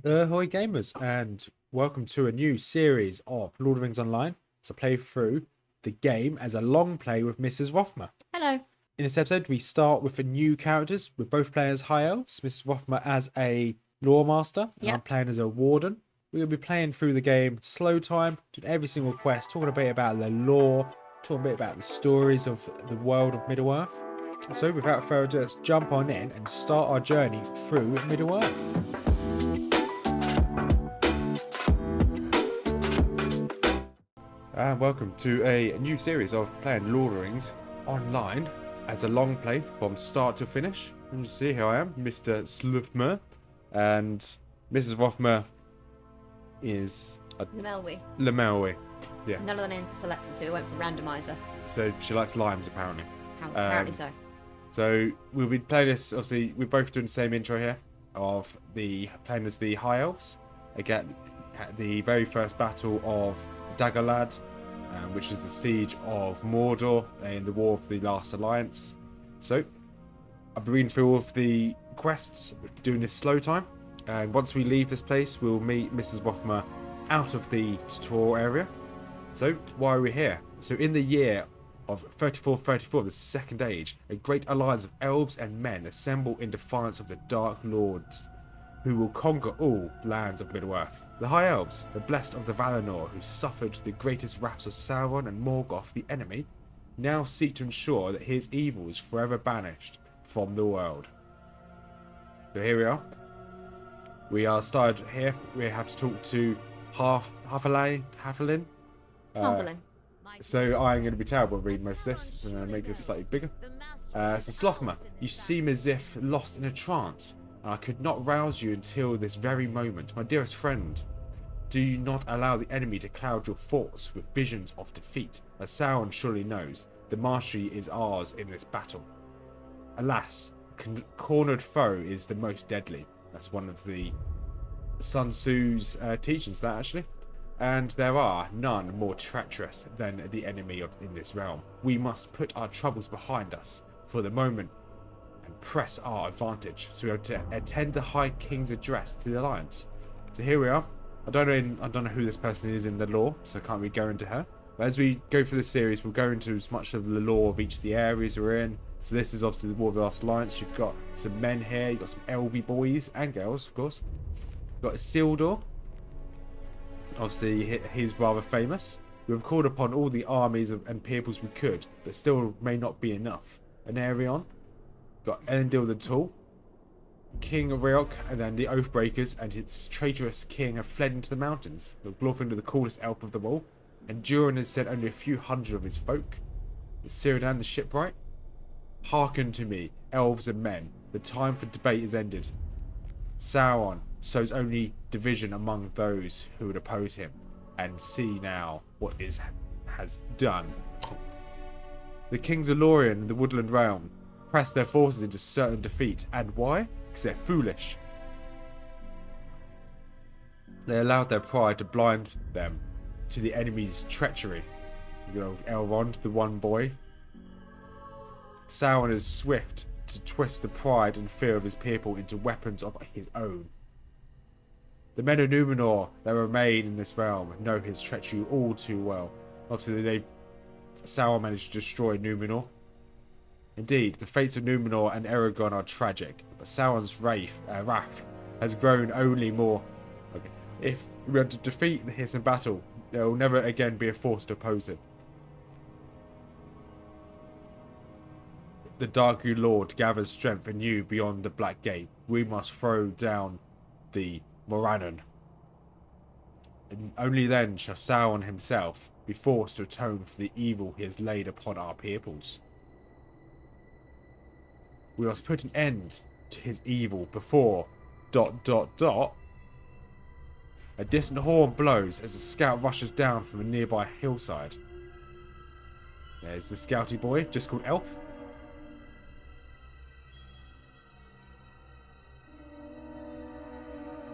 Ahoy gamers, and welcome to a new series of Lord of the Rings Online to play through the game as a long play with Mrs. Rothmer. Hello. In this episode, we start with the new characters, with both playing as High Elves, Mrs. Rothmer as a Lore Master, and I'm Yep. playing as a Warden. We'll be playing through the game slow time, doing every single quest, talking a bit about the lore, talking a bit about the stories of the world of Middle-earth. So without further ado, let's jump on in and start our journey through Middle-earth. And welcome to a new series of playing Lord of the Rings online as a long play from start to finish. And you see, here I am, Mr. Rothmer, and Mrs. Rothmer is Melwy. Lemelwy. Yeah, None of the names are selected, so we went for randomizer. so she likes limes apparently. Apparently so. So we'll be playing this. Obviously, we're both doing the same intro here of the playing as the High Elves. Again, at the very first battle of Dagorlad, which is the siege of Mordor in the War of the Last Alliance. So I'll be reading through all of the quests, doing this slow time. And once we leave this place, we'll meet Mrs. Rothmer out of the tutorial area. So why are we here? So in the year of 3434 of the Second Age, a great alliance of elves and men assemble in defiance of the Dark Lords, who will conquer all lands of Middle-earth. The High Elves, the blessed of the Valinor, who suffered the greatest wraths of Sauron and Morgoth, the enemy, now seek to ensure that his evil is forever banished from the world. So here we are. We are started here. We have to talk to Halfling. Halverling. So I'm going to be terrible at reading most of this. I'm going to make this slightly bigger. So Slothmer, you seem as if lost in a trance. I could not rouse you until this very moment. My dearest friend, do you not allow the enemy to cloud your thoughts with visions of defeat. As Sauron surely knows, the mastery is ours in this battle. Alas, cornered foe is the most deadly. That's one of the Sun Tzu's teachings, that actually. And there are none more treacherous than the enemy in this realm. We must put our troubles behind us for the moment and press our advantage, so we are to attend the High King's address to the Alliance. So here we are. I don't know who this person is in the lore, so I can't really go into her. But as we go through this series, we'll go into as much of the lore of each of the areas we're in. So this is obviously the War of the Last Alliance. You've got some men here, you've got some elvy boys and girls, of course. You've got Isildur. Obviously, he's rather famous. We've called upon all the armies and peoples we could, but still may not be enough. An Aerion. Got Elendil the Tall, King Riok, and then the Oathbreakers and his traitorous king have fled into the mountains. Glorfindel, the coolest elf of them all, and Durin has sent only a few hundred of his folk. The Círdan the Shipwright. Hearken to me, elves and men. The time for debate is ended. Sauron sows only division among those who would oppose him, and see now what has done. The kings of Lorien and the Woodland Realm press their forces into certain defeat. And why? Because they're foolish. They allowed their pride to blind them to the enemy's treachery. You know, Elrond, the one boy. Sauron is swift to twist the pride and fear of his people into weapons of his own. The men of Numenor that remain in this realm know his treachery all too well. Obviously, Sauron managed to destroy Numenor. Indeed, the fates of Numenor and Eragon are tragic, but Sauron's wrath has grown only more. Okay. If we are to defeat his in battle, there will never again be a force to oppose him. The Dark Lord gathers strength anew beyond the Black Gate. We must throw down the Morannon. And only then shall Sauron himself be forced to atone for the evil he has laid upon our peoples. We must put an end to his evil before ... A distant horn blows as a scout rushes down from a nearby hillside. There's the scouty boy, just called Elf.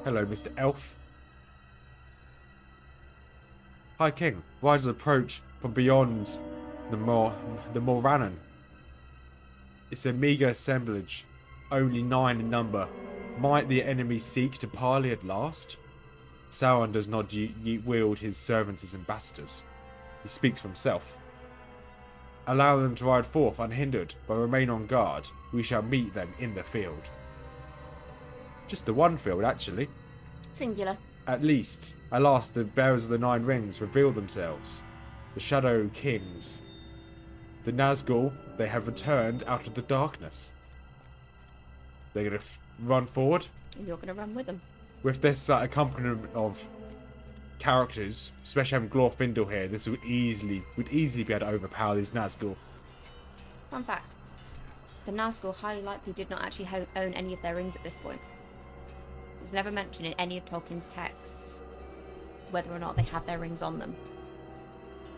Hello, Mr. Elf. High King, riders approach from beyond the Morannon. It's a meager assemblage, only 9 in number, Might the enemy seek to parley at last? Sauron does not wield his servants as ambassadors. He speaks for himself. Allow them to ride forth unhindered, but remain on guard. We shall meet them in the field. Just the one field, actually. Singular. At last, the bearers of the Nine Rings reveal themselves. The Shadow Kings. The Nazgul, they have returned out of the darkness. They're going to run forward. And you're going to run with them. With this accompaniment of characters, especially having Glorfindel here, this would easily be able to overpower these Nazgul. Fun fact. The Nazgul highly likely did not actually own any of their rings at this point. It's never mentioned in any of Tolkien's texts whether or not they have their rings on them.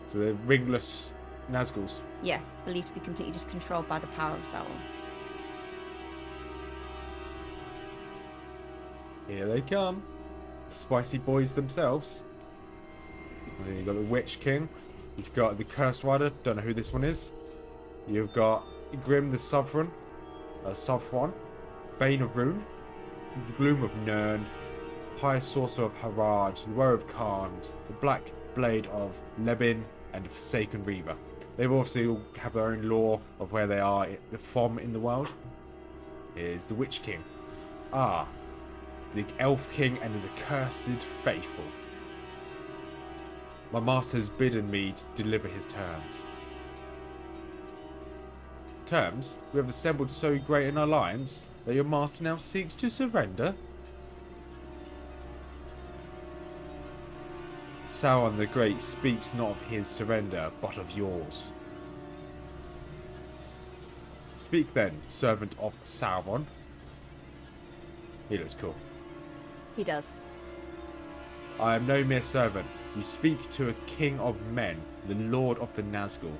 So they're ringless Nazguls. Yeah, believed to be completely just controlled by the power of Sauron. Here they come. Spicy boys themselves. And then you've got the Witch King. You've got the Cursed Rider. Don't know who this one is. You've got Grim the Sovereign. Sauron. Bane of Rune. The Gloom of Nirn. High Sorcerer of Harad. The Woe of Khand. The Black Blade of Lebin. And the Forsaken Reaver. They obviously all have their own lore of where they are from in the world. Here's the Witch King. The Elf King and his accursed faithful. My master has bidden me to deliver his terms. Terms? We have assembled so great an alliance that your master now seeks to surrender? Sauron the Great speaks not of his surrender, but of yours. Speak then, servant of Sauron. He looks cool. He does. I am no mere servant. You speak to a king of men, the lord of the Nazgul.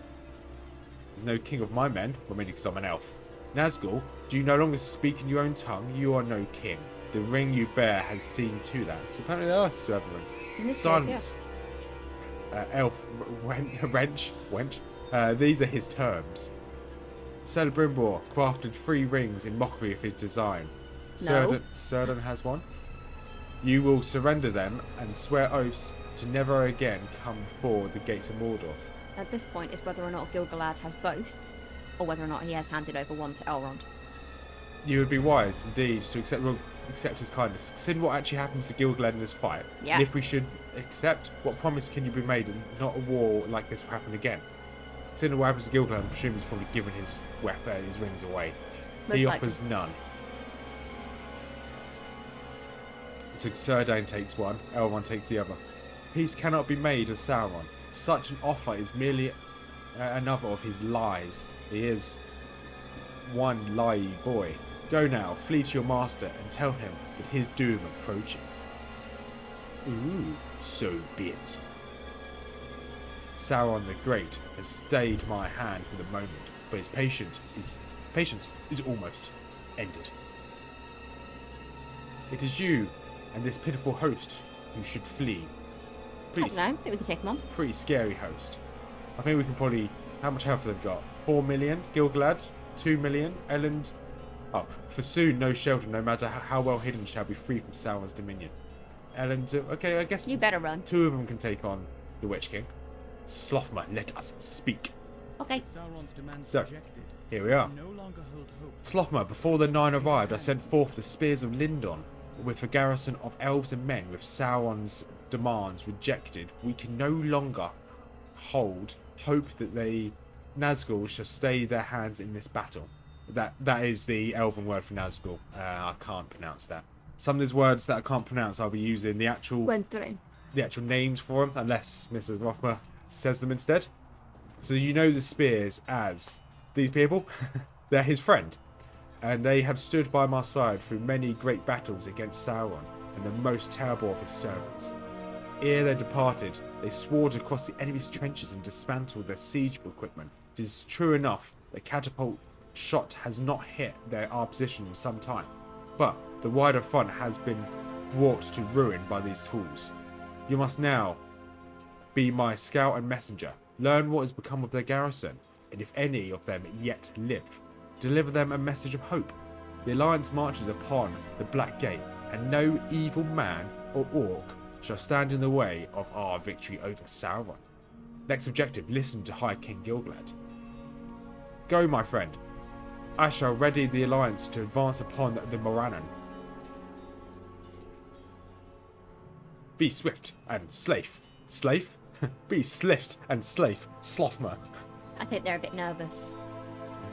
There's no king of my men, well, mainly because I'm an elf. Nazgul, do you no longer speak in your own tongue? You are no king. The ring you bear has seen to that. So apparently they are servants. Silence. Elf, wench. These are his terms. Celebrimbor crafted 3 rings in mockery of his design. No. Cerdon has one. You will surrender them and swear oaths to never again come before the gates of Mordor. At this point is whether or not Gil-galad has both, or whether or not he has handed over one to Elrond. You would be wise, indeed, to accept his kindness. Consider what actually happens to Gil-galad in this fight. Yeah. And if we should accept, what promise can you be made and not a war like this will happen again? Consider what happens to Gil-galad, I'm presuming he's probably given his weapon, his rings away. Most He likely. offers none. So Cerdane takes one, Elrond takes the other. Peace cannot be made of Sauron. Such an offer is merely another of his lies. He is one lie boy. Go now, flee to your master and tell him that his doom approaches. Ooh, so be it. Sauron the Great has stayed my hand for the moment, but his patience is almost ended. It is you and this pitiful host who should flee. I don't know. I think we can take him on. Pretty scary host. I think we can probably... How much health have they got? 4 million. Gil-galad, 2 million. Elend... Oh, for soon no shelter, no matter how well hidden, shall be free from Sauron's dominion. Elend... Okay, I guess... You better run. 2 of them can take on the Witch King. Slothmer, let us speak. Okay. So, here we are. Slothmer, before the 9 arrived, I sent forth the spears of Lindon, with a garrison of elves and men. With Sauron's demands rejected, we can no longer hope that the Nazgul shall stay their hands in this battle. That is the elven word for Nazgul. I can't pronounce that. Some of these words that I can't pronounce, I'll be using the actual names for them, unless Mrs Rothmer says them instead. So you know the spears as these people. They're his friend. And they have stood by my side through many great battles against Sauron and the most terrible of his servants. Ere they departed, they swarmed across the enemy's trenches and dismantled their siege equipment. It is true enough that catapult shot has not hit our position in some time, but the wider front has been brought to ruin by these tools. You must now be my scout and messenger. Learn what has become of their garrison, and if any of them yet live, deliver them a message of hope. The Alliance marches upon the Black Gate, and no evil man or orc shall stand in the way of our victory over Sauron. Next objective, listen to High King Gilgalad. Go, my friend. I shall ready the Alliance to advance upon the Morannon. Be swift and slafe. Slafe? Be swift and slafe. Slothmer. I think they're a bit nervous.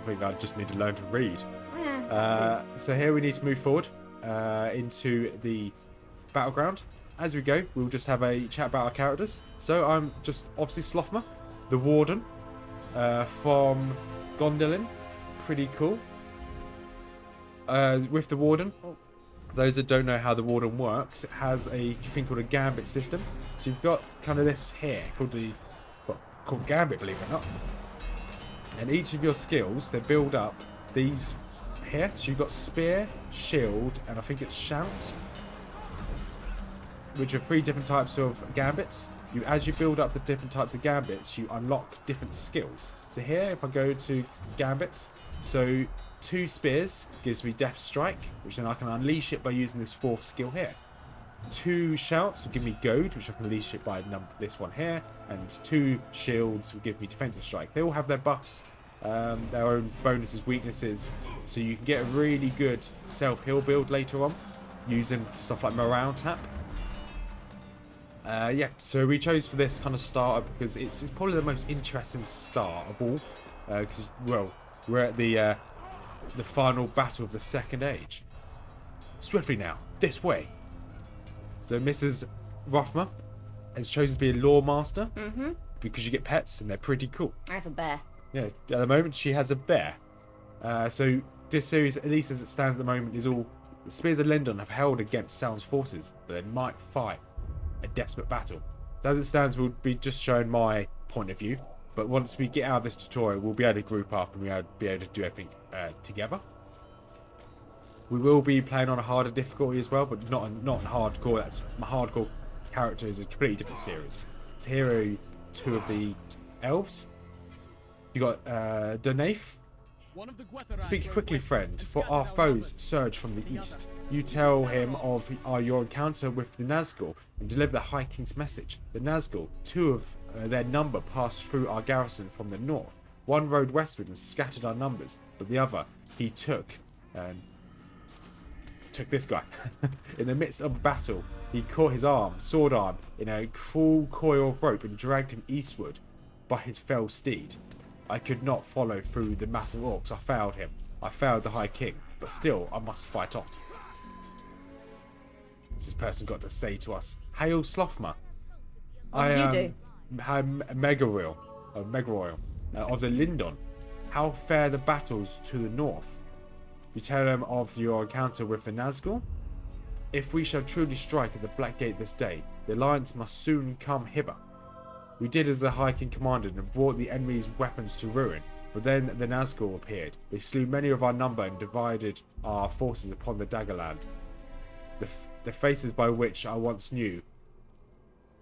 I think I just need to learn to read. Yeah. So here we need to move forward into the battleground. As we go, we'll just have a chat about our characters. So I'm just obviously Slothmer, the Warden from Gondolin. Pretty cool. With the Warden, those that don't know how the Warden works, it has a thing called a gambit system. So you've got kind of this here called gambit, believe it or not. And each of your skills, they build up these here. So you've got spear, shield, and I think it's shout, which are 3 different types of gambits. As you build up the different types of gambits, you unlock different skills. So here, if I go to gambits, so 2 spears gives me death strike, which then I can unleash it by using this 4th skill here. 2 shouts will give me goad, which I can unleash it by this one here, and 2 shields will give me defensive strike. They all have their buffs, their own bonuses, weaknesses, so you can get a really good self-heal build later on using stuff like morale tap. Yeah, so we chose for this kind of starter because it's probably the most interesting start of all, because well, we're at the final battle of the Second Age. Swiftly now, this way. So Mrs. Rothmer has chosen to be a lore master because you get pets and they're pretty cool. I have a bear. Yeah, at the moment she has a bear. So this series, at least as it stands at the moment, is all the Spears of Lindon have held against Sauron's forces, but they might fight a desperate battle. So as it stands, we'll be just showing my point of view. But once we get out of this tutorial, we'll be able to group up and we'll be able to do everything together. We will be playing on a harder difficulty as well, but not on hardcore. That's my hardcore character is a completely different series. So here are 2 of the elves. You got Donaif. Speak quickly, friend, for our foes surge from the east. You tell him of your encounter with the Nazgul and deliver the High King's message. The Nazgul, 2 of their number, passed through our garrison from the north. One rode westward and scattered our numbers, but the other he took this guy. In the midst of a battle, he caught his sword arm, in a cruel coil of rope and dragged him eastward by his fell steed. I could not follow through the mass of orcs. I failed him. I failed the High King, but still I must fight on. This person got to say to us, "Hail Slothmer. What did you do? I'm Megaroil of the Lindon. How fare the battles to the north? You tell them of your encounter with the Nazgul. If we shall truly strike at the Black Gate this day, the Alliance must soon come hither. We did as the High King commanded and brought the enemy's weapons to ruin, but then the Nazgul appeared. They slew many of our number and divided our forces upon the Daggerland. The faces by which I once knew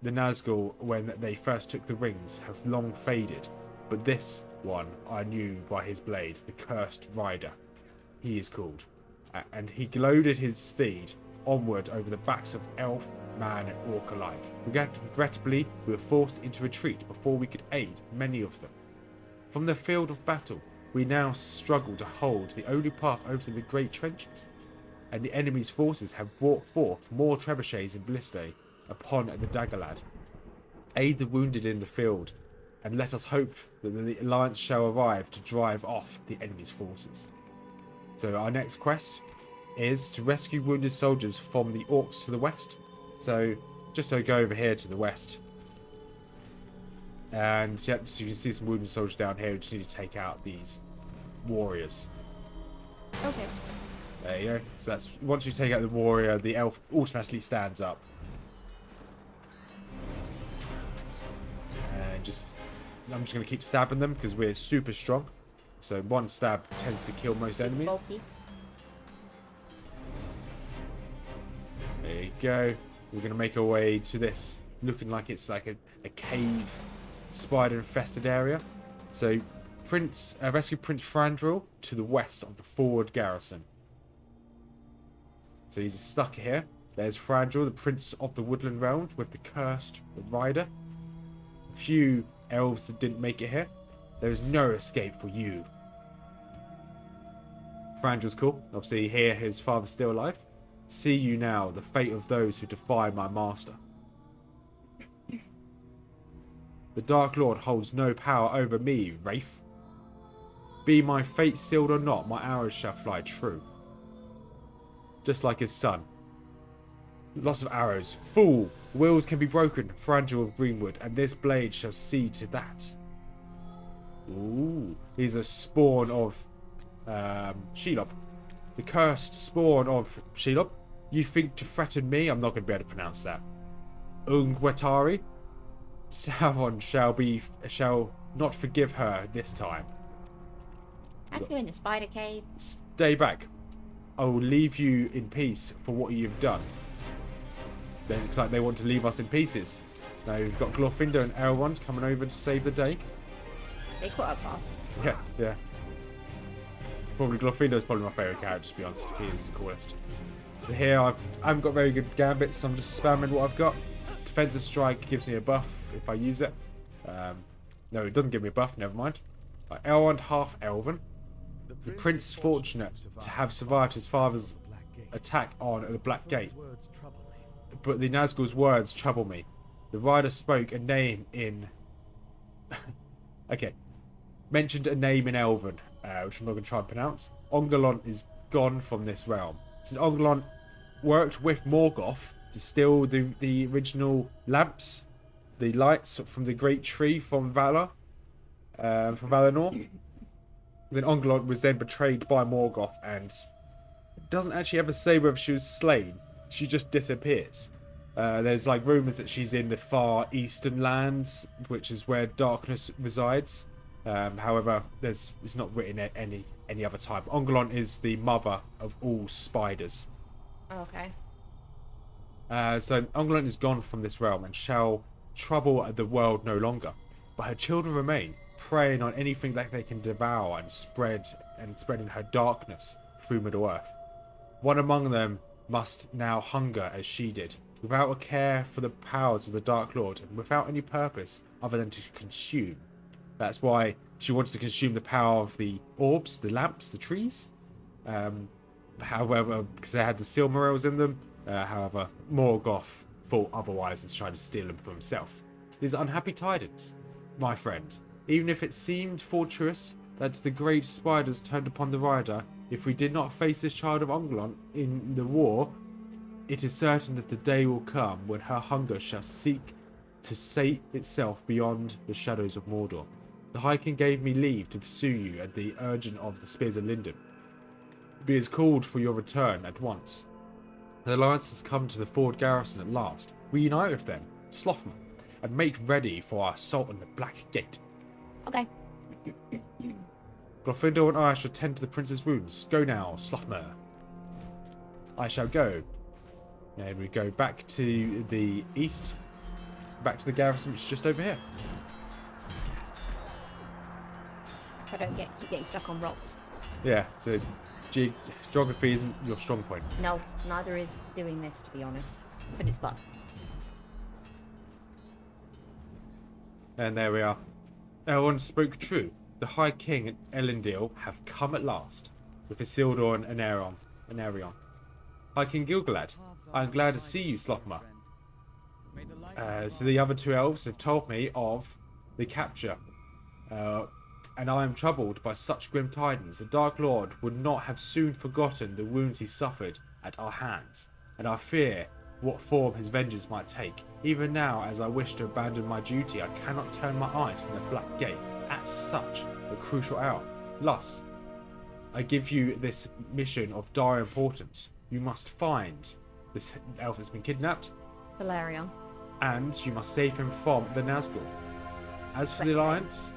the Nazgul when they first took the rings have long faded, but this one I knew by his blade, the Cursed Rider, he is called. And he loaded his steed onward over the backs of elf, man and orc alike. Regrettably, we were forced into retreat before we could aid many of them. From the field of battle, we now struggle to hold the only path over the great trenches, and the enemy's forces have brought forth more trebuchets and ballistae upon the Daggerlad. Aid the wounded in the field, and let us hope that the Alliance shall arrive to drive off the enemy's forces." So our next quest is to rescue wounded soldiers from the orcs to the west. So just so go over here to the west. And yep, so you can see some wounded soldiers down here. We just need to take out these warriors. Okay. There you go. So that's once you take out the warrior, the elf automatically stands up. And I'm just going to keep stabbing them because we're super strong. So one stab tends to kill most enemies. Bulky. There you go. We're going to make our way to this, looking like it's like a cave, spider-infested area. So rescue Prince Frandril to the west of the forward garrison. So he's stuck here. There's Fragile, the Prince of the Woodland Realm, with the cursed rider. A few elves that didn't make it here. There is no escape for you. Frangel's cool. Obviously here his father's still alive. See you now, the fate of those who defy my master. The Dark Lord holds no power over me, Wraith. Be my fate sealed or not, my arrows shall fly true. Just like his son. Lots of arrows. Fool! Wills can be broken, Fragile of Greenwood, and this blade shall see to that. Ooh. He's a spawn of Shelob. The cursed spawn of Shelob. You think to threaten me? I'm not going to be able to pronounce that. Ungwetari. Sauron shall not forgive her this time. Have you in the spider cave? Stay back. I will leave you in peace for what you've done. It looks like they want to leave us in pieces. Now we've got Glorfindel and Elrond coming over to save the day. They caught up fast. Yeah. Probably Glorfindel's probably my favourite character, to be honest. He is the coolest. So here I haven't got very good gambits, so I'm just spamming what I've got. Defensive strike gives me a buff if I use it. No, it doesn't give me a buff, never mind. Elrond half elven. The prince is fortunate to have survived his father's attack on the Black Gate. But the Nazgul's words trouble me. The rider spoke a name in... okay. Mentioned a name in Elven, which I'm not going to try and pronounce. Ongolont is gone from this realm. So Ongolont worked with Morgoth to steal the original lamps, the lights from the great tree from Valar, from Valinor. Then Ongolont was then betrayed by Morgoth and doesn't actually ever say whether she was slain. She just disappears. There's like rumours that she's in the far eastern lands, which is where darkness resides. However, it's not written at any other time. Ongolont is the mother of all spiders. Okay. So Ongolont is gone from this realm and shall trouble the world no longer. But her children remain, preying on anything that they can devour and spreading her darkness through Middle-earth. One among them must now hunger as she did, without a care for the powers of the Dark Lord, and without any purpose other than to consume. That's why she wants to consume the power of the orbs, the lamps, the trees. However, because they had the Silmarils in them. However, Morgoth thought otherwise and tried to steal them for himself. These are unhappy tidings, my friend. Even if it seemed fortuitous that the great spiders turned upon the rider, if we did not face this child of Ongolont in the war, it is certain that the day will come when her hunger shall seek to sate itself beyond the shadows of Mordor. The High King gave me leave to pursue you at the urging of the Spears of Lindon. He has called for your return at once. The alliance has come to the Ford garrison at last. We unite with them, Slothman, and make ready for our assault on the Black Gate. Okay. Glorfindel and I shall tend to the prince's wounds. Go now, Slothmer. I shall go. And we go back to the east. Back to the garrison, which is just over here. If I don't keep getting stuck on rocks. Yeah, so geography isn't your strong point. No, neither is doing this, to be honest. But it's fun. And there we are. Elrond spoke true. The High King and Elendil have come at last, with Isildur and Anarion. High King Gilgalad, I am glad to see you, Slothmer. So the other two elves have told me of the capture, and I am troubled by such grim tidings. The Dark Lord would not have soon forgotten the wounds he suffered at our hands, and I fear what form his vengeance might take. Even now, as I wish to abandon my duty, I cannot turn my eyes from the Black Gate at such a crucial hour. Thus, I give you this mission of dire importance. You must find this elf that's been kidnapped, Valerion. and you must save him from the Nazgul. As for the alliance,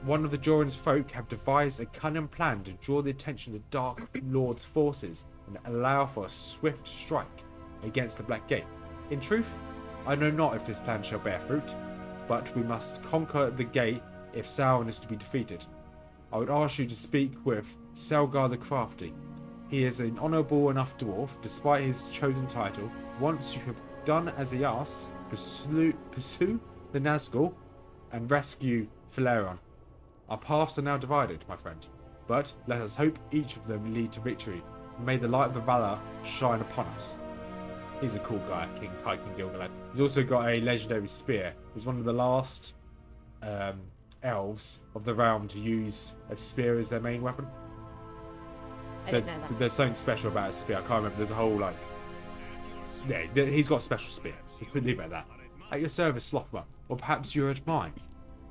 one of the Joran's folk have devised a cunning plan to draw the attention of the Dark Lord's forces and allow for a swift strike against the Black Gate. In truth, I know not if this plan shall bear fruit, but we must conquer the gate if Sauron is to be defeated. I would ask you to speak with Selgar the Crafty. He is an honourable enough dwarf, despite his chosen title. Once you have done as he asks, pursue the Nazgul and rescue Phileron. Our paths are now divided, my friend, but let us hope each of them lead to victory. May the light of the valor shine upon us. He's a cool guy, High King Gilgalad. He's also got a legendary spear. He's one of the last elves of the realm to use a spear as their main weapon. I didn't know that. There's something special about his spear. I can't remember. There's a whole yeah, he's got a special spear. Let's leave it at that. At your service, Slothma, or perhaps you're at mine.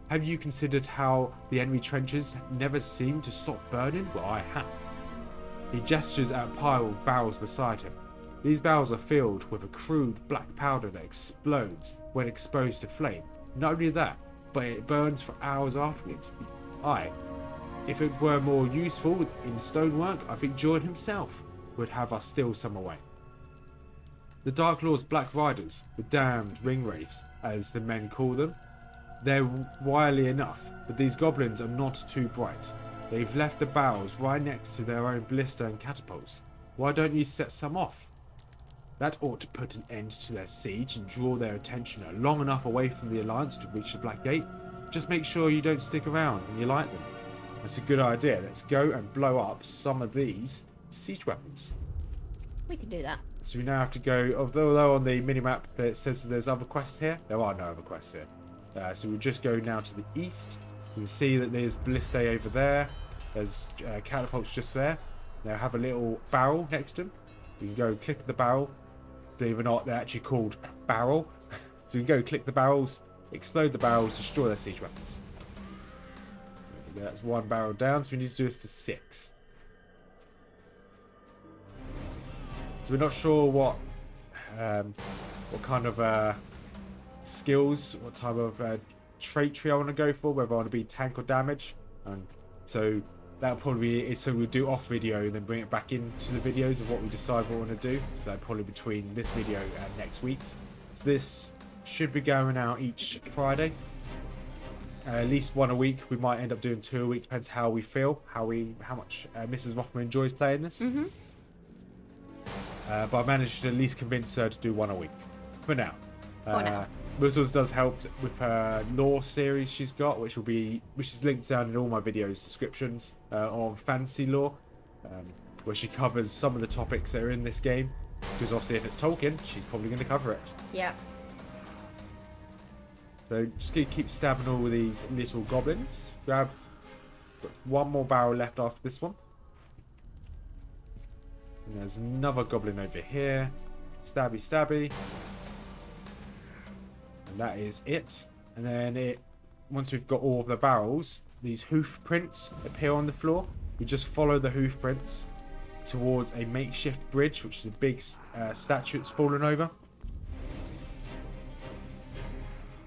Have you considered how the enemy trenches never seem to stop burning? Well, I have. He gestures at a pile of barrels beside him. These barrels are filled with a crude black powder that explodes when exposed to flame. Not only that, but it burns for hours afterwards. If it were more useful in stonework, I think Jordan himself would have us steal some away. The Dark Lord's Black Riders, the damned ringwraiths, as the men call them, they're wily enough, but these goblins are not too bright. They've left the barrels right next to their own ballista and catapults. Why don't you set some off? That ought to put an end to their siege and draw their attention long enough away from the Alliance to reach the Black Gate. Just make sure you don't stick around when you light them. That's a good idea. Let's go and blow up some of these siege weapons. We can do that. So we now have to go, although on the minimap it says there's other quests here, there are no other quests here. So we'll just go now to the east. You can see that there's Ballista over there. There's catapults just there. They have a little barrel next to them. You can go and click the barrel. Believe it or not, they're actually called barrel. So you can go click the barrels, explode the barrels, destroy their siege weapons. That's one barrel down, so we need to do this to 6. So we're not sure what kind of skills, what type of trait tree I want to go for, whether I want to be tank or damage. So that'll probably be, so we'll do off video and then bring it back into the videos of what we decide what we want to do. So that'll probably between this video and next week's. So this should be going out each Friday. At least one a week. We might end up doing 2 a week. Depends how we feel, how much Mrs Rothmer enjoys playing this. But I managed to at least convince her to do 1 a week for now. Missus does help with her lore series she's got, which is linked down in all my videos descriptions on fantasy lore, where she covers some of the topics that are in this game. Because obviously, if it's Tolkien, she's probably going to cover it. Yeah. So just gonna keep stabbing all these little goblins. Got one more barrel left after this one. And there's another goblin over here. Stabby, stabby. And that is it. And then once we've got all of the barrels, these hoof prints appear on the floor. We just follow the hoof prints towards a makeshift bridge, which is a big statue that's fallen over.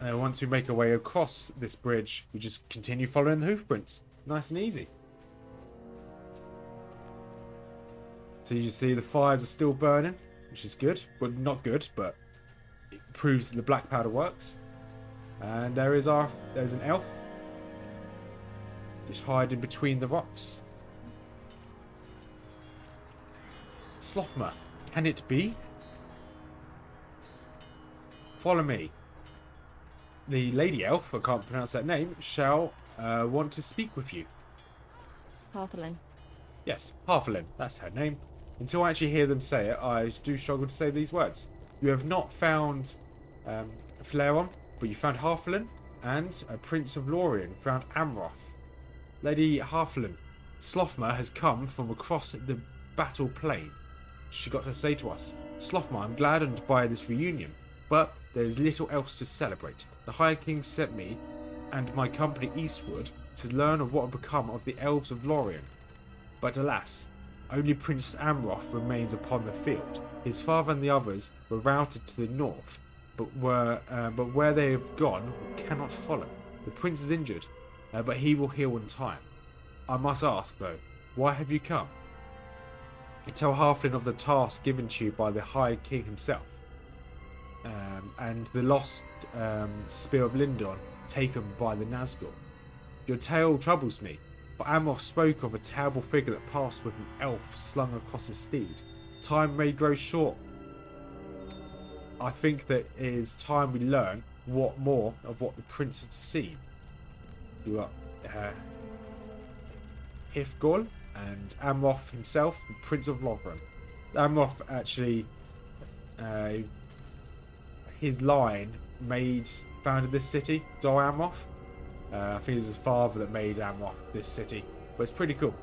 And once we make our way across this bridge, we just continue following the hoof prints. Nice and easy. So you just see the fires are still burning, which is good. Well, not good, but it proves that the black powder works. And there's an elf. Just hiding between the rocks. Slothmer, can it be? Follow me. The lady elf, I can't pronounce that name, shall want to speak with you. Harthelin. Yes, Harthelin, that's her name. Until I actually hear them say it, I do struggle to say these words. You have not found Phileron, but you found Harthelin, and a Prince of Lorien found Amroth. Lady Harthelin, Slothmer has come from across the battle plain. She got to say to us, Slothmer, I'm gladdened by this reunion, but there is little else to celebrate. The High King sent me and my company eastward to learn of what had become of the elves of Lorien. But alas, only Prince Amroth remains upon the field. His father and the others were routed to the north, but where they have gone, we cannot follow. The prince is injured, but he will heal in time. I must ask, though, why have you come? Tell Halfling of the task given to you by the High King himself, and the lost Spear of Lindon taken by the Nazgul. Your tale troubles me, but Amroth spoke of a terrible figure that passed with an elf slung across his steed. Time may grow short. I think that it is time we learn what more of what the prince had seen. You got Hifgol and Amroth himself, the Prince of Lothrem. Amroth actually, his line founded this city, Dol Amroth. I think it was his father that made Amroth this city, but it's pretty cool.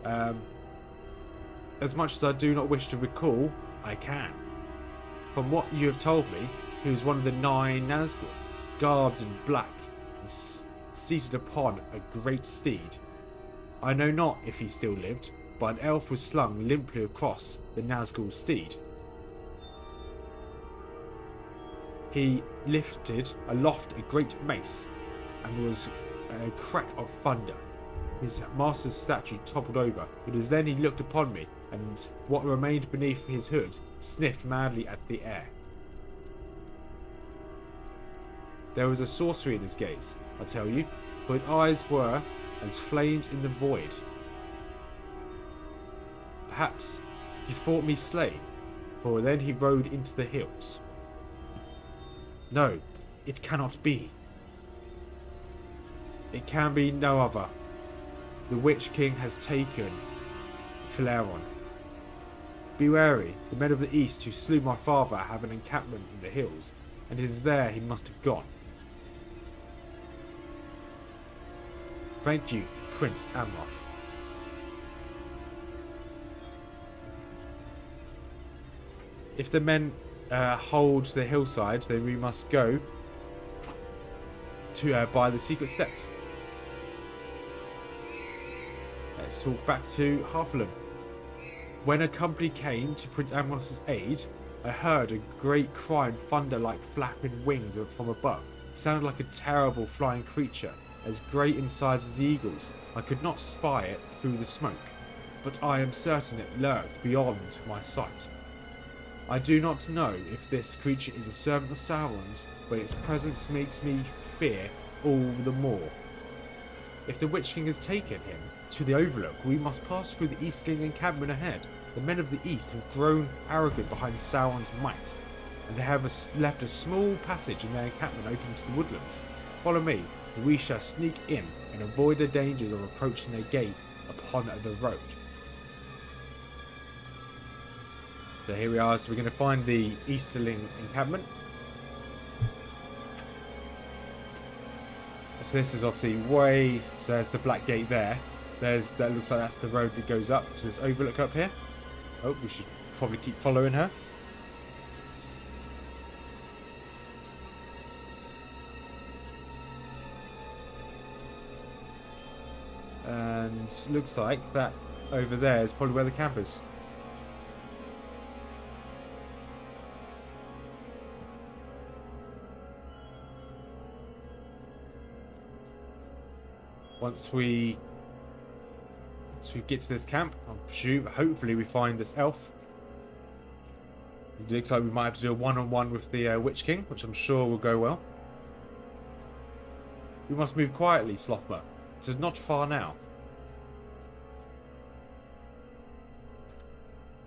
As much as I do not wish to recall, I can. From what you have told me, he was one of the 9 Nazgûl, garbed in black and seated upon a great steed. I know not if he still lived, but an elf was slung limply across the Nazgûl's steed. He lifted aloft a great mace, and was a crack of thunder. His master's statue toppled over. It was then he looked upon me, and what remained beneath his hood sniffed madly at the air. There was a sorcery in his gaze, I tell you, for his eyes were as flames in the void. Perhaps he thought me slain, for then he rode into the hills. No, it cannot be. It can be no other. The Witch King has taken Phileron. Be wary, the men of the East who slew my father have an encampment in the hills, and it is there he must have gone. Thank you, Prince Amroth. If the men hold the hillside, then we must go to by the secret steps. Let's talk back to Harflem. When a company came to Prince Amroth's aid, I heard a great cry and thunder like flapping wings from above. It sounded like a terrible flying creature, as great in size as the eagles. I could not spy it through the smoke, but I am certain it lurked beyond my sight. I do not know if this creature is a servant of Sauron's, but its presence makes me fear all the more. If the Witch King has taken him to the Overlook, we must pass through the Eastling encampment ahead. The men of the East have grown arrogant behind Sauron's might, and they have left a small passage in their encampment open to the woodlands. Follow me, and we shall sneak in and avoid the dangers of approaching their gate upon the road. So here we are, so we're going to find the Easterling encampment. So this is obviously way, so there's the black gate there. That looks like that's the road that goes up to this overlook up here. Oh, we should probably keep following her. And looks like that over there is probably where the camp is. Once we get to this camp, hopefully we find this elf. It looks like we might have to do a one-on-one with the Witch King, which I'm sure will go well. We must move quietly, Slothmer. This is not far now.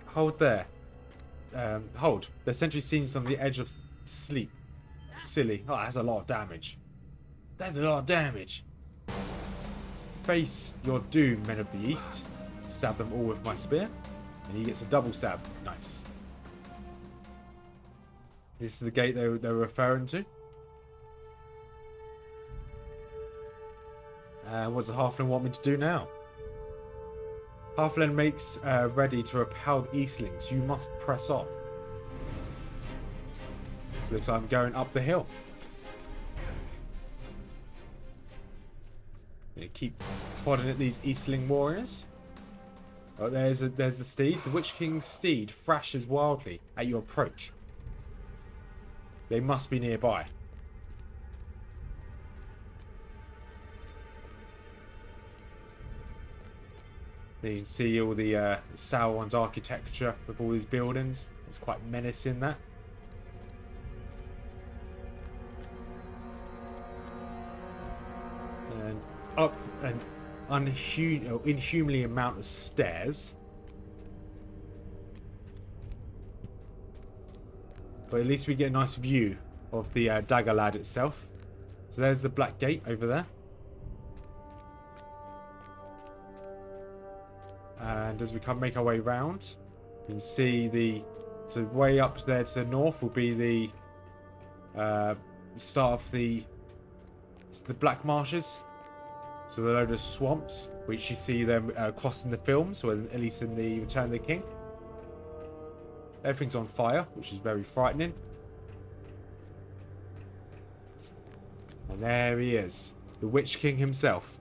Hold there. Hold. The sentry seems on the edge of sleep. Silly. Oh, that's a lot of damage. That's a lot of damage. Face your doom, men of the East. Stab them all with my spear. And he gets a double stab. Nice. This is the gate they were referring to. What does the Halfling want me to do now? Halfling makes ready to repel the Eastlings. You must press on. So it looks like I'm going up the hill. Keep prodding at these Eastling warriors. Oh, there's the steed. The Witch King's steed thrashes wildly at your approach. They must be nearby. You can see all the Sauron's architecture with all these buildings. It's quite menacing, that. And up and inhumanly amount of stairs. But at least we get a nice view of the Dagger Lad itself. So there's the black gate over there. And as we make our way round, you can see so way up there to the north will be the start of the Black Marshes. So a load of swamps, which you see them crossing the films, or at least in the Return of the King. Everything's on fire, which is very frightening. And there he is, the Witch King himself.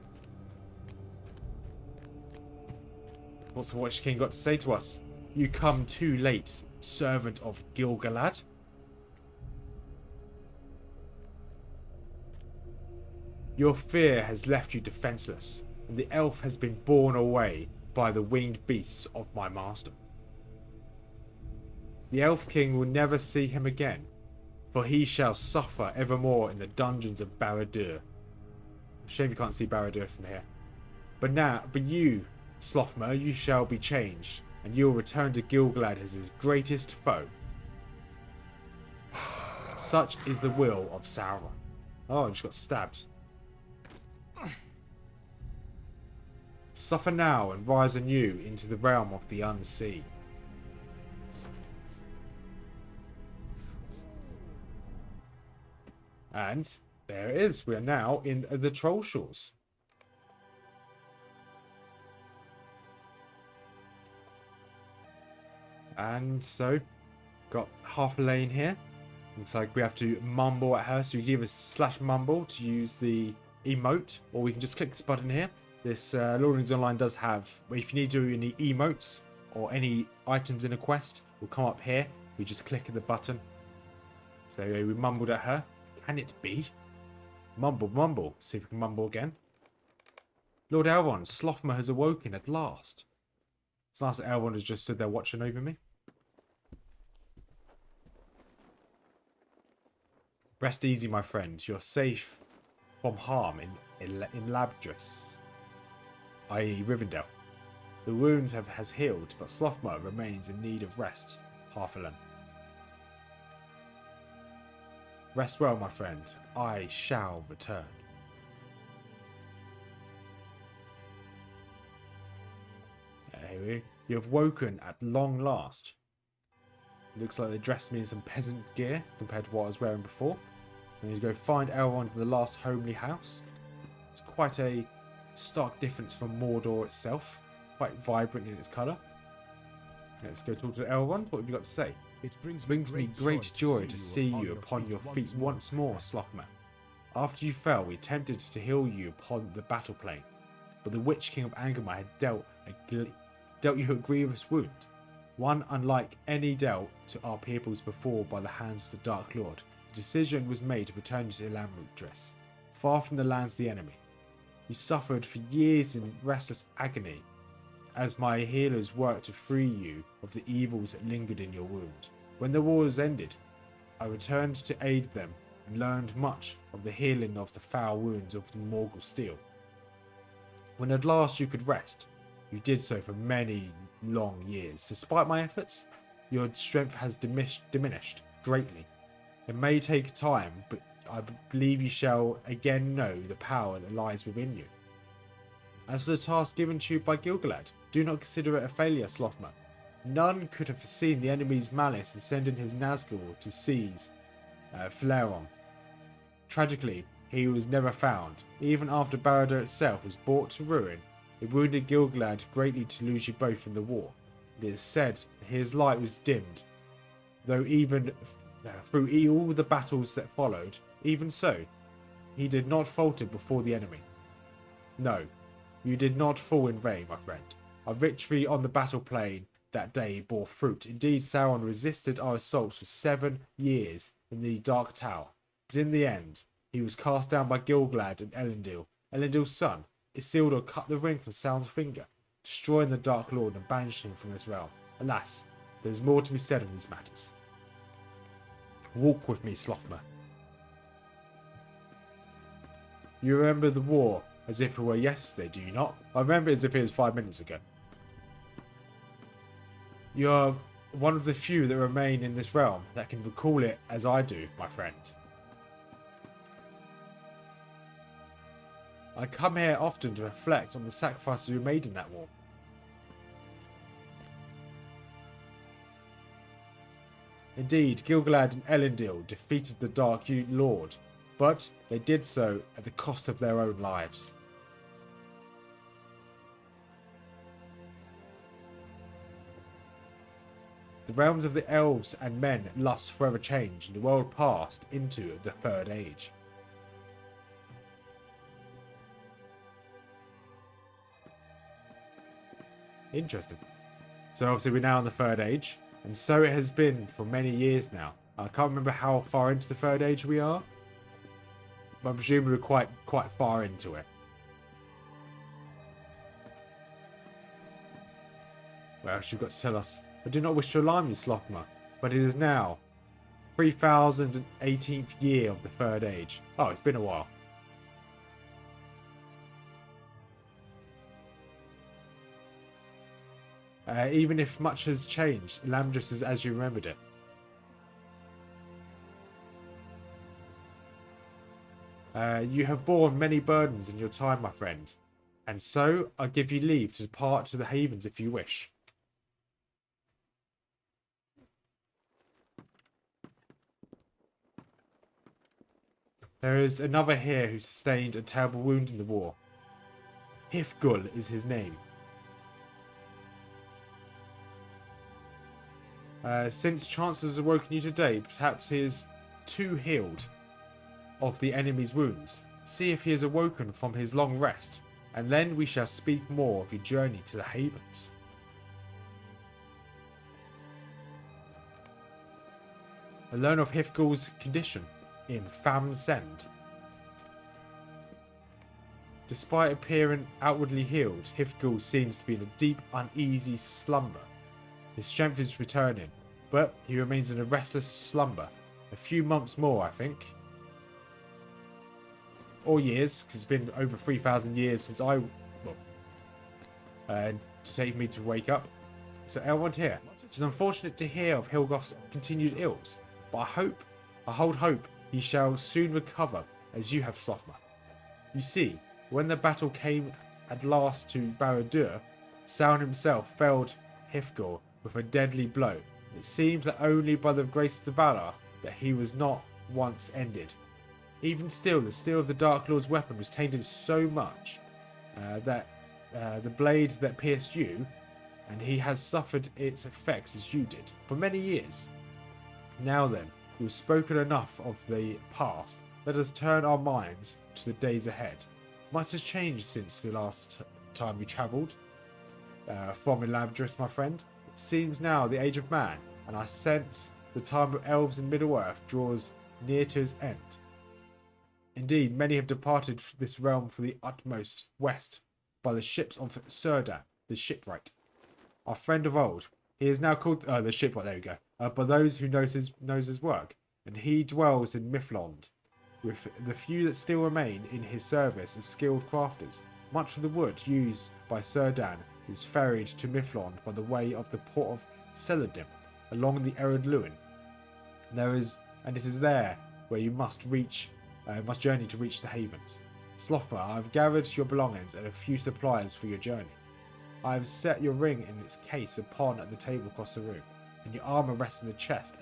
What's the Witch King got to say to us? You come too late, servant of Gil-galad. Your fear has left you defenseless, and the elf has been borne away by the winged beasts of my master. The Elf King will never see him again, for he shall suffer evermore in the dungeons of Barad-dûr. Shame you can't see Barad-dûr from here. But you, Slothmer, you shall be changed, and you will return to Gil-galad as his greatest foe. Such is the will of Sauron. Oh, I just got stabbed. Suffer now and rise anew into the realm of the unseen. And there it is. We are now in the Troll Shores. And so, got half a lane here. Looks like we have to mumble at her. So you give us /mumble to use the emote, or we can just click this button here. This Lord of the Rings Online does have, if you need to do any emotes or any items in a quest, will come up here. We just click the button. So there we go, we mumbled at her. Can it be? Mumble, mumble. See if we can mumble again. Lord Elrond, Slothmer has awoken at last. It's nice that Elrond has just stood there watching over me. Rest easy, my friend. You're safe from harm in Labdris, i.e. Rivendell. The wounds has healed, but Slothmer remains in need of rest, Harfelen. Rest well, my friend. I shall return. Anyway, you have woken at long last. Looks like they dressed me in some peasant gear compared to what I was wearing before. I need to go find Elrond in the last homely house. It's quite a stark difference from Mordor itself. Quite vibrant in its colour. Let's go talk to Elrond. What have you got to say? It brings me great joy to see you upon your feet once more, Slothmer. After you fell, we attempted to heal you upon the battle plane, but the Witch King of Angmar had dealt you a grievous wound, one unlike any dealt to our peoples before by the hands of the Dark Lord. The decision was made to return you to Elamdris, far from the lands of the enemy. You suffered for years in restless agony, as my healers worked to free you of the evils that lingered in your wound. When the war was ended, I returned to aid them and learned much of the healing of the foul wounds of the Morgul steel. When at last you could rest, you did so for many long years. Despite my efforts, your strength has diminished greatly. It may take time, but I believe you shall again know the power that lies within you. As for the task given to you by Gil-galad, do not consider it a failure, Slothmer. None could have foreseen the enemy's malice in sending his Nazgul to seize Phaleron. Tragically, he was never found. Even after Barad-dûr itself was brought to ruin, it wounded Gil-galad greatly to lose you both in the war. It is said his light was dimmed, though even through all the battles that followed. Even so, he did not falter before the enemy. No, you did not fall in vain, my friend. Our victory on the battle plane that day bore fruit. Indeed, Sauron resisted our assaults for 7 years in the Dark Tower, but in the end, he was cast down by Gil-galad and Elendil. Elendil's son, Isildur, cut the ring from Sauron's finger, destroying the Dark Lord and banishing him from this realm. Alas, there is more to be said on these matters. Walk with me, Slothmer. You remember the war as if it were yesterday, do you not? I remember it as if it was 5 minutes ago. You're one of the few that remain in this realm that can recall it as I do, my friend. I come here often to reflect on the sacrifices we made in that war. Indeed, Gil-galad and Elendil defeated the Dark Lord, but they did so at the cost of their own lives. The realms of the elves and men lust forever change, and the world passed into the Third Age. Interesting. So obviously we're now in the Third Age, and so it has been for many years now. I can't remember how far into the Third Age we are, but I'm presuming we're quite far into it. Well, she's got to tell us. I do not wish to alarm you, Slothmer, but it is now 3018th year of the Third Age. Oh, it's been a while. Even if much has changed, Lamdris is as you remembered it. You have borne many burdens in your time, my friend, and so I give you leave to depart to the havens if you wish. There is another here who sustained a terrible wound in the war. Hifgul is his name. Since Chance has awoken you today, perhaps he is too healed of the enemy's wounds. See if he is awoken from his long rest, and then we shall speak more of your journey to the havens. I learn of Hifgul's condition in Famsend. Despite appearing outwardly healed, Hifgul seems to be in a deep, uneasy slumber. His strength is returning, but he remains in a restless slumber. A few months more, I think. Or years, because it's been over 3,000 years since to take me to wake up. So Elrond here. It is unfortunate to hear of Hilgoth's continued ills, but I hold hope he shall soon recover, as you have, Slothmer. You see, when the battle came at last to Barad-dûr, Sauron himself felled Hifgul with a deadly blow. It seems that only by the grace of the Valar that he was not once ended. Even still, the steel of the Dark Lord's weapon was tainted so much that the blade that pierced you, and he has suffered its effects as you did, for many years. Now then, we've spoken enough of the past. Let us turn our minds to the days ahead. Much has changed since the last time we travelled from Elamdris, my friend. It seems now the age of man, and I sense the time of elves in Middle-earth draws near to its end. Indeed, many have departed this realm for the utmost west by the ships of Círdan, the shipwright. Our friend of old. He is now called the shipwright, there we go, by those who knows his work, and he dwells in Mithlond, with the few that still remain in his service as skilled crafters. Much of the wood used by Círdan is ferried to Mithlond by the way of the port of Celedim, along the Ered Luin. And it is there where you must journey to reach the havens. Slothmer, I have gathered your belongings and a few supplies for your journey. I have set your ring in its case upon the table across the room, and your armour rests in the chest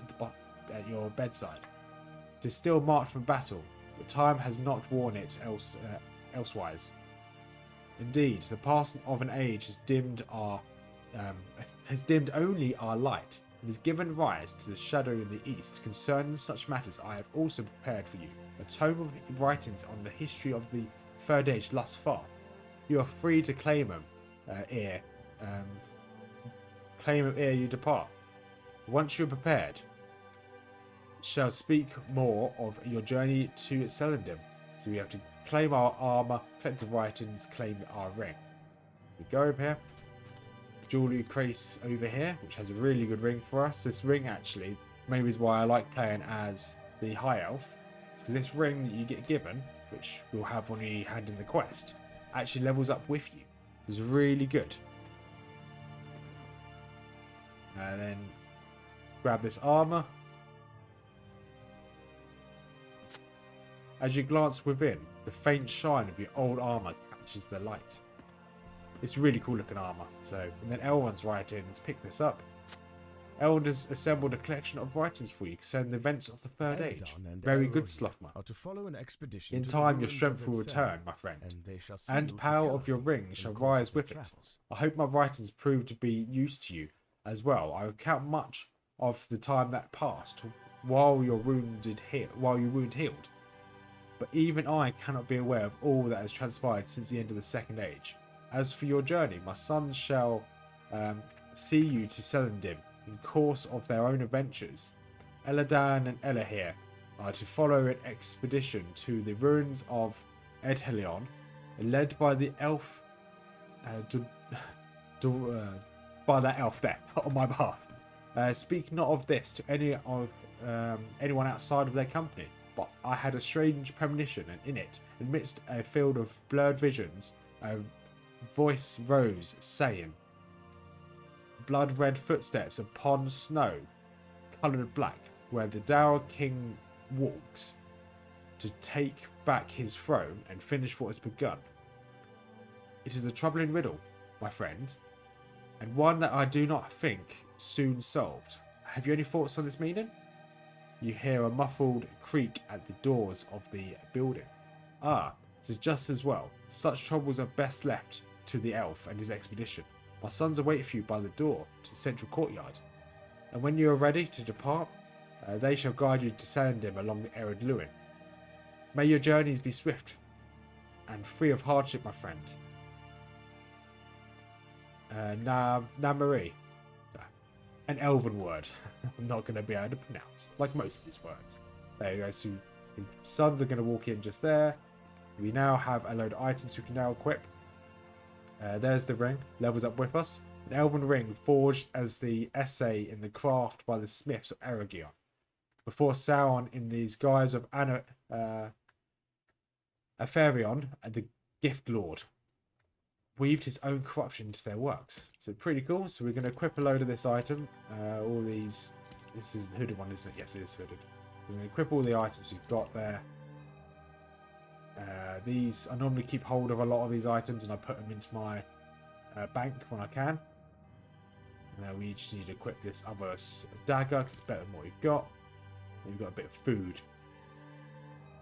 at your bedside. It is still marked from battle, but time has not worn it elsewise. Indeed, the passing of an age has dimmed only our light, and has given rise to the shadow in the east. Concerning such matters, I have also prepared for you a tome of writings on the history of the Third Age thus far. You are free to claim them ere you depart. Once you are prepared, shall speak more of your journey to Celedim. So we have to claim our armor, collect the writings, claim our ring. We go over here. Jewelry case over here, which has a really good ring for us. This ring actually, main reason why I like playing as the High Elf, is because this ring that you get given, which we'll have when we hand in the quest, actually levels up with you. It's really good. And then grab this armor. As you glance within, the faint shine of your old armor catches the light. It's really cool looking armor. So, and then Elrond's writings pick this up. Elrond has assembled a collection of writings for you concerning the events of the Third Age. Very good, Slothmer. In time, your strength will return, my friend, and power of your ring shall rise with it. I hope my writings prove to be used to you as well. I recount much of the time that passed while your wound healed. But even I cannot be aware of all that has transpired since the end of the Second Age. As for your journey, my sons shall see you to Celandrim in course of their own adventures. Eladan and Elahir are to follow an expedition to the ruins of Edhelion, led by the elf, by that elf there on my behalf. Speak not of this to anyone outside of their company. But I had a strange premonition, and in it, amidst a field of blurred visions, a voice rose, saying, blood-red footsteps upon snow, coloured black, where the dour king walks to take back his throne and finish what has begun. It is a troubling riddle, my friend, and one that I do not think soon solved. Have you any thoughts on this meaning? You hear a muffled creak at the doors of the building. Ah, it is just as well. Such troubles are best left to the elf and his expedition. My sons await for you by the door to the central courtyard. And when you are ready to depart, they shall guide you to Celandrim along the Ered Luin. May your journeys be swift and free of hardship, my friend. Namari. An elven word. I'm not going to be able to pronounce, like most of these words. There you go. So his sons are going to walk in just there. We now have a load of items we can now equip. There's the ring. Levels up with us. An elven ring forged as the essay in the craft by the smiths of Eregion. Before Sauron, in these guise of Apherion, the gift lord, weaved his own corruption into their works. So pretty cool. So we're going to equip a load of this item. All these. This is the hooded one, isn't it? Yes, it is hooded. We're going to equip all the items we've got there. These, I normally keep hold of a lot of these items and I put them into my bank when I can. And now we just need to equip this other dagger because it's better than what we've got. And we've got a bit of food.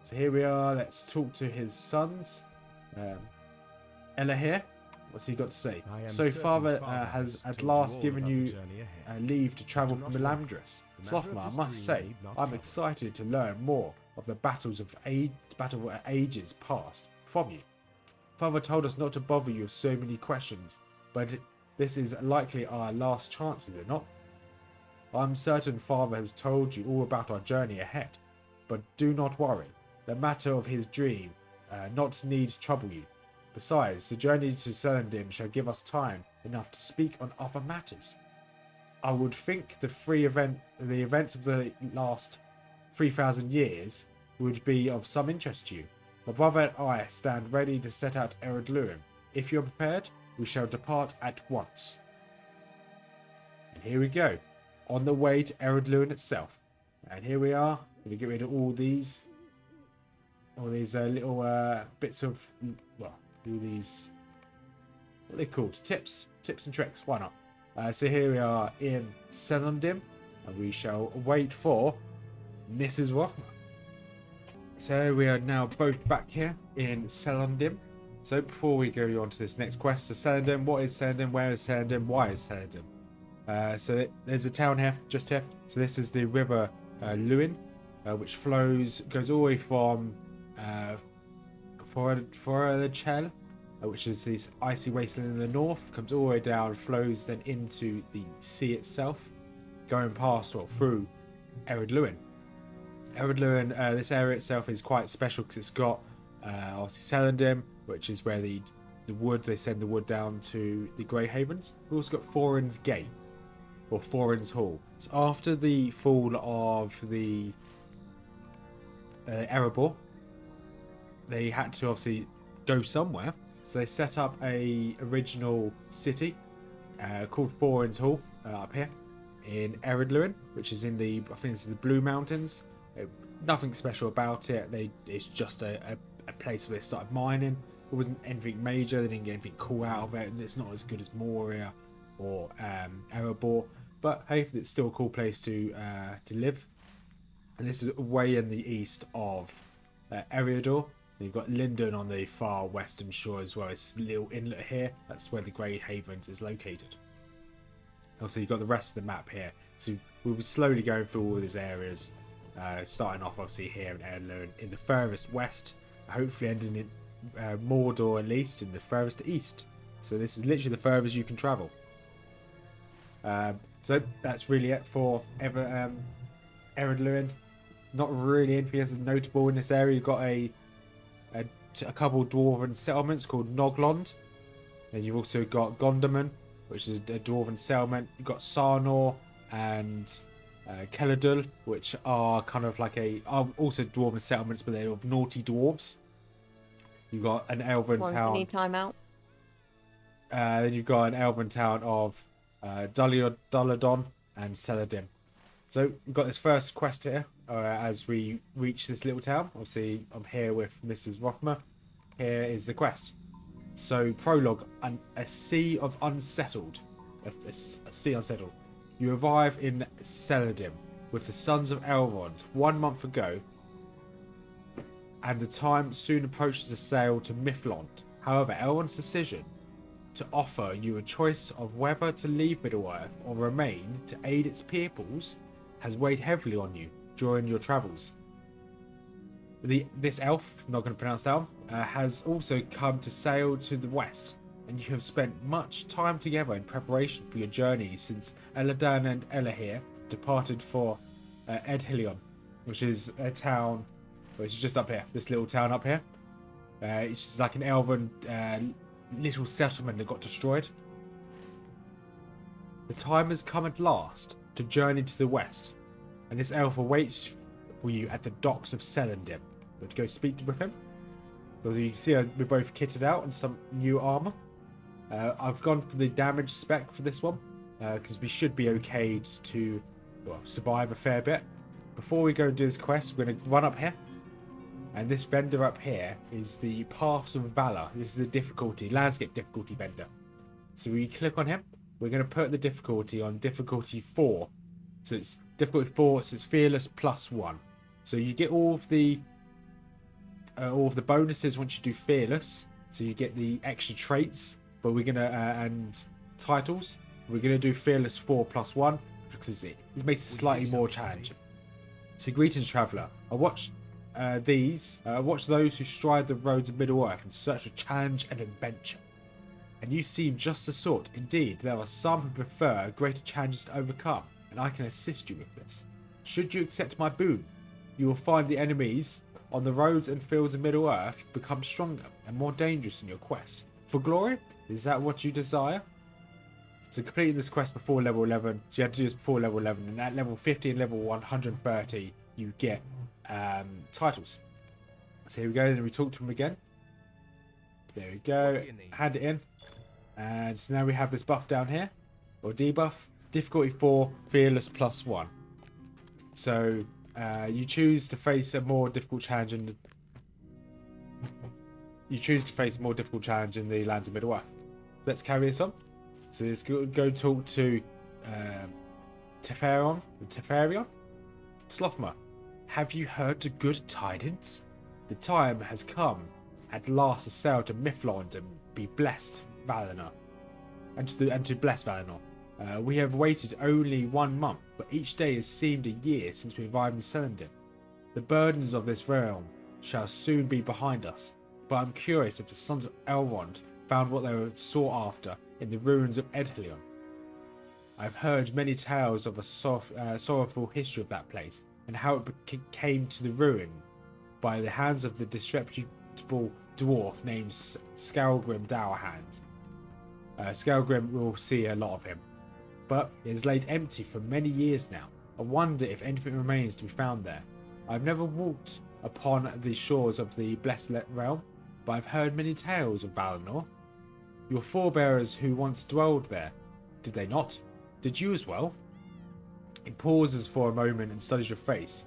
So here we are. Let's talk to his sons. Ella here. What's he got to say? So father has at last given you leave to travel from Melamdris. Slothmer, I must say, I'm excited to learn more of the battle ages past from you. Father told us not to bother you with so many questions, but this is likely our last chance, is it not? I'm certain Father has told you all about our journey ahead, but do not worry. The matter of his dream not needs trouble you. Besides, the journey to Celandrim shall give us time enough to speak on other matters. I would think the events of the last 3,000 years would be of some interest to you. My brother and I stand ready to set out Ered Luin. If you are prepared, we shall depart at once. And here we go, on the way to Ered Luin itself. And here we are. Going to get rid of all these little bits of, well, all these, what are they called? Tips and tricks. Why not? So here we are in Celandrim, and we shall wait for Mrs Rothmer. So we are now both back here in Celandrim. So before we go on to this next quest, so Celandrim, what is Celandrim? Where is Celandrim? Why is Celandrim? So there's a town here, just here. So this is the river Luin, which goes all the way from Forelchel, which is this icy wasteland in the north, comes all the way down, flows then into the sea itself, going past or through Ered Luin. Ered Luin, this area itself is quite special because it's got obviously Celandrim, which is where the wood, they send the wood down to the Grey Havens. We've also got Thorin's Gate, or Thorin's Hall. So after the fall of the Erebor, they had to obviously go somewhere, So they set up a original city called Foran's Hall up here in Eredluin, which is in the, I think it's the Blue Mountains. Nothing special about it. It's just a place where they started mining. It wasn't anything major. They didn't get anything cool out of it, and it's not as good as Moria or Erebor. But hey, it's still a cool place to live. And this is way in the east of Eriador. You've got Linden on the far western shore as well. It's a little inlet here. That's where the Grey Havens is located. Also, you've got the rest of the map here. So we'll be slowly going through all these areas. Starting off, obviously, here in Erlenlund in the furthest west. Hopefully ending in Mordor, at least, in the furthest east. So this is literally the furthest you can travel. So that's really it for Eredluin. Not really anything else is notable in this area. You've got a couple dwarven settlements called Noglond. And you've also got Gondaman, which is a dwarven settlement. You've got Sarnor and Keladul, which are kind of like also dwarven settlements, but they're of naughty dwarves. You've got an elven town. Need time out. Then you've got an elven town of Duladon and Celadin. So we've got this first quest here as we reach this little town. Obviously, I'm here with Mrs. Rothmer. Here is the quest. So, prologue, a sea of unsettled. A sea unsettled. You arrive in Celadin with the sons of Elrond 1 month ago, and the time soon approaches to sail to Mithlond. However, Elrond's decision to offer you a choice of whether to leave Middle-earth or remain to aid its peoples has weighed heavily on you during your travels. This elf, not going to pronounce that one, has also come to sail to the west, and you have spent much time together in preparation for your journey since Eladan and Elahir departed for Edhilion, which is a town, which is just up here, this little town up here. It's just like an elven little settlement that got destroyed. The time has come at last to journey to the west, and this elf awaits for you at the docks of Celandin. But go speak with him. So you can see we're both kitted out in some new armor. I've gone for the damage spec for this one because we should be okay to survive a fair bit. Before we go and do this quest, we're going to run up here. And this vendor up here is the Paths of Valor. This is a landscape difficulty vendor. So we click on him. We're going to put the difficulty on difficulty 4. So it's difficulty 4, so it's fearless +1. So you get all of the bonuses once you do fearless. So you get the extra traits, but we're gonna and titles. We're gonna do fearless 4 +1 because it makes it slightly more challenging. So greetings, traveller. I watch watch those who stride the roads of Middle-earth in search of challenge and adventure. And you seem just the sort. Indeed, there are some who prefer greater challenges to overcome, and I can assist you with this. Should you accept my boon, you will find the enemies on the roads and fields of Middle-earth become stronger and more dangerous in your quest. For glory? Is that what you desire? So completing this quest before level 11, so you have to do this before level 11, and at level 50 and level 130, you get titles. So here we go, then we talk to him again. There we go, hand it in. And so now we have this buff down here, or debuff, difficulty 4, fearless +1. So you choose to face a more difficult challenge in the lands of Middle-earth. So let's carry this on. So let's go talk to Teferion. Slothmer, have you heard the good tidings? The time has come at last to sail to Mithlond and be blessed Valinor. And to bless Valinor. We have waited only 1 month, but each day has seemed a year since we arrived in Celandin. The burdens of this realm shall soon be behind us, but I'm curious if the sons of Elrond found what they were sought after in the ruins of Edhilion. I've heard many tales of a sorrowful history of that place, and how it came to the ruin by the hands of the disreputable dwarf named Skalgrim Dowerhand. Skalgrim will see a lot of him, but it is laid empty for many years now. I wonder if anything remains to be found there. I've never walked upon the shores of the Blessed Realm, but I've heard many tales of Valinor. Your forebears who once dwelled there, did they not? Did you as well? He pauses for a moment and studies your face.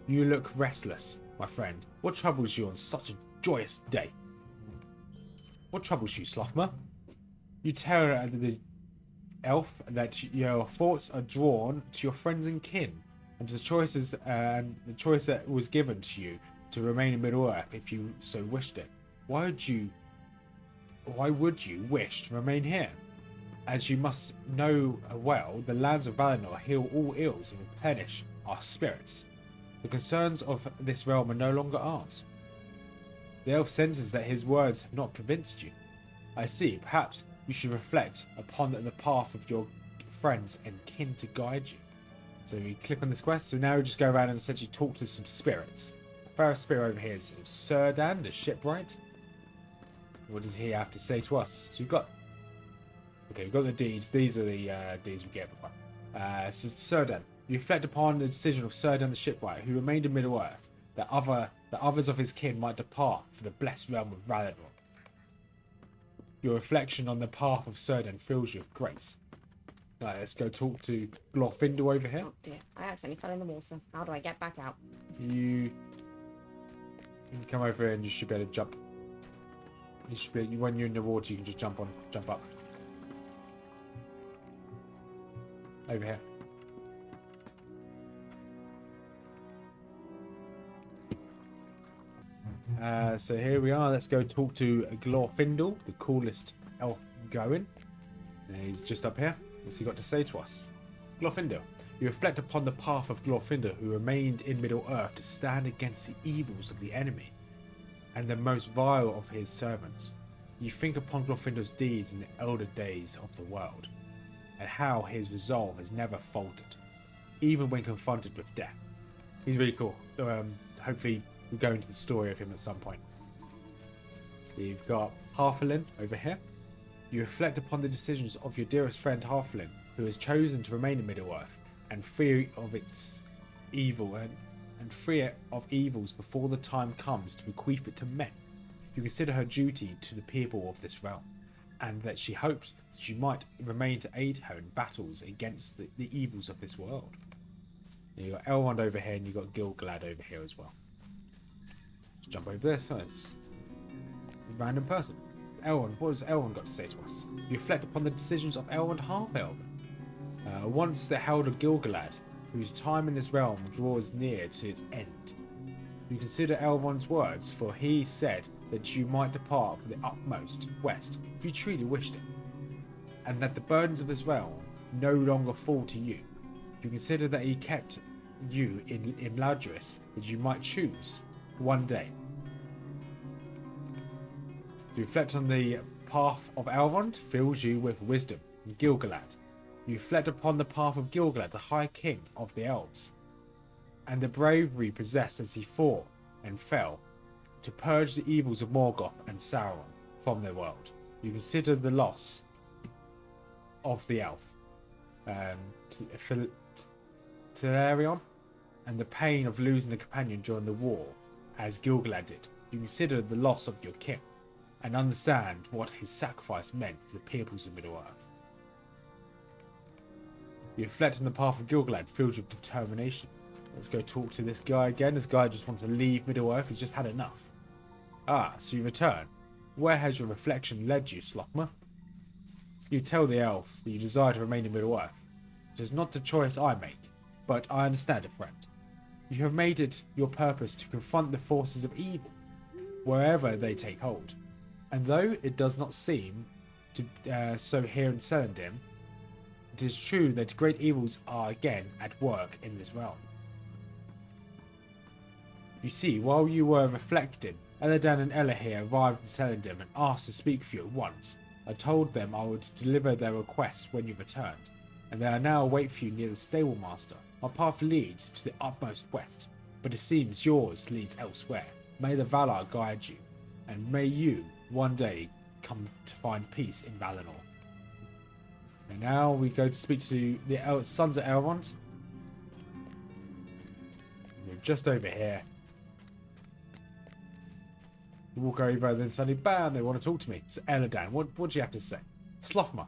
You look restless, my friend. What troubles you on such a joyous day? What troubles you, Slothmer? You tell the elf that your thoughts are drawn to your friends and kin, and to the choice that was given to you to remain in Middle-earth if you so wished it. Why would you wish to remain here? As you must know well, the lands of Valinor heal all ills and replenish our spirits. The concerns of this realm are no longer ours. The elf senses that his words have not convinced you. I see, perhaps you should reflect upon the path of your friends and kin to guide you. So we click on this quest. So now we just go around and essentially talk to some spirits. The first spirit over here is Serdan, the shipwright. What does he have to say to us? So we've got the deeds. These are the deeds we get before. So Serdan, you reflect upon the decision of Serdan the shipwright, who remained in Middle-earth, that others of his kin might depart for the blessed realm of Valinor. Your reflection on the path of Serdan fills you with grace. Right, let's go talk to Glorfindel over here. Oh dear, I accidentally fell in the water. How do I get back out? You can come over here and you should be able to jump. You should be, when you're in the water, you can just jump up. Over here. So here we are. Let's go talk to Glorfindel, the coolest elf going. And he's just up here. What's he got to say to us? Glorfindel, you reflect upon the path of Glorfindel, who remained in Middle-earth to stand against the evils of the enemy and the most vile of his servants. You think upon Glorfindel's deeds in the elder days of the world, and how his resolve has never faltered, even when confronted with death. He's really cool. Hopefully we'll go into the story of him at some point. You've got Halfling over here. You reflect upon the decisions of your dearest friend Halfling, who has chosen to remain in Middle-earth and free of its evil and free it of evils before the time comes to bequeath it to men. You consider her duty to the people of this realm, and that she hopes that you might remain to aid her in battles against the evils of this world. You've got Elrond over here, and you've got Gil-galad over here as well. Let's jump over this. Oh, it's a random person. Elrond, what has Elrond got to say to us? You reflect upon the decisions of Elrond Half-Elven, once the Elder Gil-galad, whose time in this realm draws near to its end. You consider Elrond's words, for he said that you might depart for the utmost west if you truly wished it, and that the burdens of this realm no longer fall to you. You consider that he kept you in Ladris, that you might choose one day. To reflect on the path of Elrond fills you with wisdom. Gil-galad. You reflect upon the path of Gil-galad, the High King of the Elves, and the bravery possessed as he fought and fell to purge the evils of Morgoth and Sauron from their world. You consider the loss of the elf, Telerion, and the pain of losing a companion during the war, as Gil-galad did. You consider the loss of your kin, and understand what his sacrifice meant for the peoples of Middle-earth. You reflect on the path of Gil-galad, filled with determination. Let's go talk to this guy again. This guy just wants to leave Middle-earth. He's just had enough. Ah, so you return. Where has your reflection led you, Slothmer? You tell the elf that you desire to remain in Middle-earth. It is not the choice I make, but I understand it, friend. You have made it your purpose to confront the forces of evil, wherever they take hold. And though it does not seem to so here in Celandin, it is true that great evils are again at work in this realm. You see, while you were reflecting, Eladan and Elahir arrived in Celandin and asked to speak with you at once. I told them I would deliver their request when you returned, and they are now await for you near the stable master. My path leads to the utmost west, but it seems yours leads elsewhere. May the Valar guide you, and may you one day come to find peace in Valinor. And now we go to speak to the sons of Elrond. We're just over here. You walk over, then suddenly, bam, they want to talk to me. It's Eladan. What do you have to say? Slothma,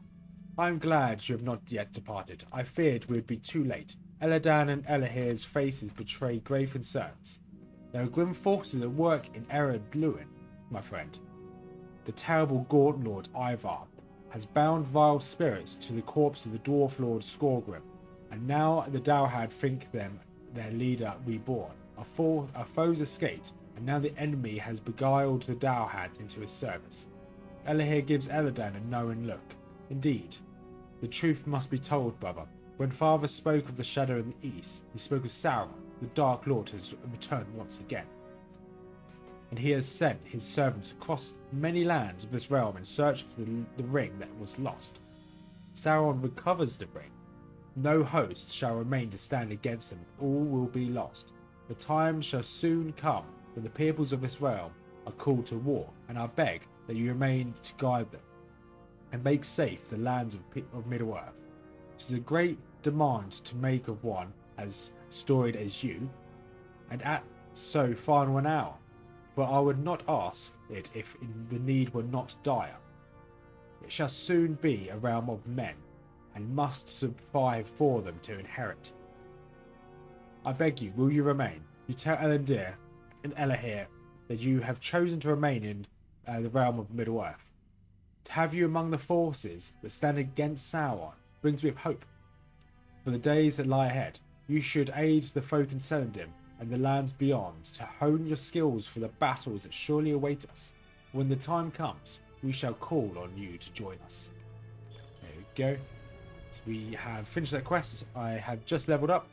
I am glad you have not yet departed. I feared we would be too late. Eladan and Elahir's faces betray grave concerns. There are grim forces at work in Ered Luin, my friend. The terrible Gaunt Lord Ivar has bound vile spirits to the corpse of the Dwarf Lord Skorgrim, and now the Dowhad think them their leader reborn. Our foes escaped, and now the enemy has beguiled the Dowhads into his service. Elahir gives Eladan a knowing look. Indeed, the truth must be told, brother. When father spoke of the shadow in the east, he spoke of Sauron. The Dark Lord has returned once again, and he has sent his servants across many lands of this realm in search for the ring that was lost. Sauron recovers the ring. No host shall remain to stand against him. All will be lost. The time shall soon come when the peoples of this realm are called to war, and I beg that you remain to guide them and make safe the lands of Middle-earth. It is a great demand to make of one as storied as you, and at so final an hour, but I would not ask it if the need were not dire. It shall soon be a realm of men, and must survive for them to inherit. I beg you, will you remain? You tell Elendir and Elahir that you have chosen to remain in the realm of Middle-earth. To have you among the forces that stand against Sauron brings me hope for the days that lie ahead. You should aid the folk in Selendim and the lands beyond to hone your skills for the battles that surely await us. When the time comes, we shall call on you to join us. There we go. So we have finished that quest. I have just leveled up.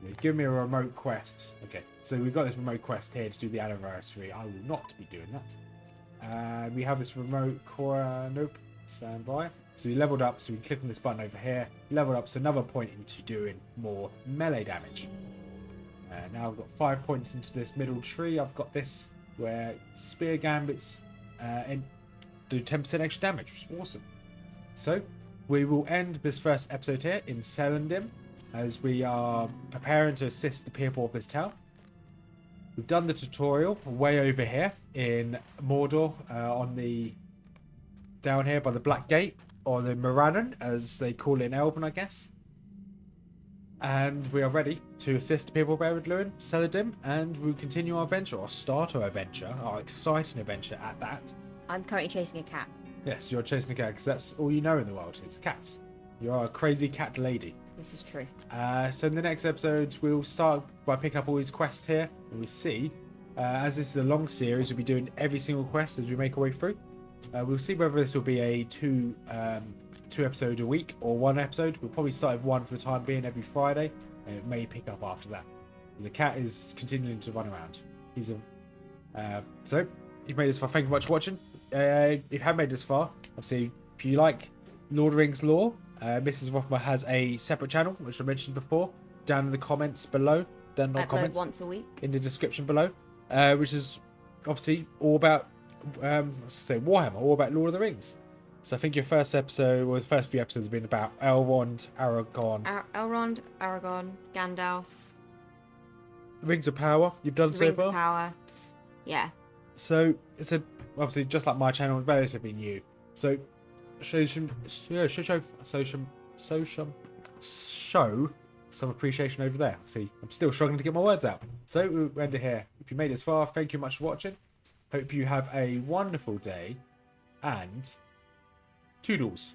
They've given me a remote quest. Okay, so we've got this remote quest here to do the anniversary. I will not be doing that. We have this remote core. Nope, stand by. So we leveled up, so we click on this button over here. Leveled up, so another point into doing more melee damage. Now I've got 5 points into this middle tree. I've got this where spear gambits and do 10% extra damage, which is awesome. So we will end this first episode here in Selendim as we are preparing to assist the people of this town. We've done the tutorial way over here in Mordor, on the down here by the Black Gate, or the Morannon as they call it in Elven, I guess. And we are ready to assist the people of Ered Luin, Selendim, and we'll continue our adventure, or start our adventure, our exciting adventure at that. I'm currently chasing a cat. Yes, you're chasing a cat because that's all you know in the world is cats. You're a crazy cat lady. This is true. So in the next episode, we'll start by picking up all these quests here, and we see, as this is a long series, we'll be doing every single quest as we make our way through. We'll see whether this will be a two episode a week or one episode. We'll probably start with one for the time being every Friday, and it may pick up after that. And the cat is continuing to run around. He's a so you've made this far. Thank you much for watching. If you have made this far, obviously, if you like Lord of the Rings lore, Mrs Rothmer has a separate channel, which I mentioned before, down in the comments below. Down in the comments once a week. In the description below, which is obviously all about Warhammer, all about Lord of the Rings. So I think your first episode, or the first few episodes have been about Elrond, Aragorn, Gandalf. Rings of Power. You've done so Rings far. of Power. Yeah. So it's obviously just like my channel, relatively new. So show some appreciation over there. See, I'm still struggling to get my words out. So we'll end it here. If you made it this far, thank you much for watching. Hope you have a wonderful day, and toodles.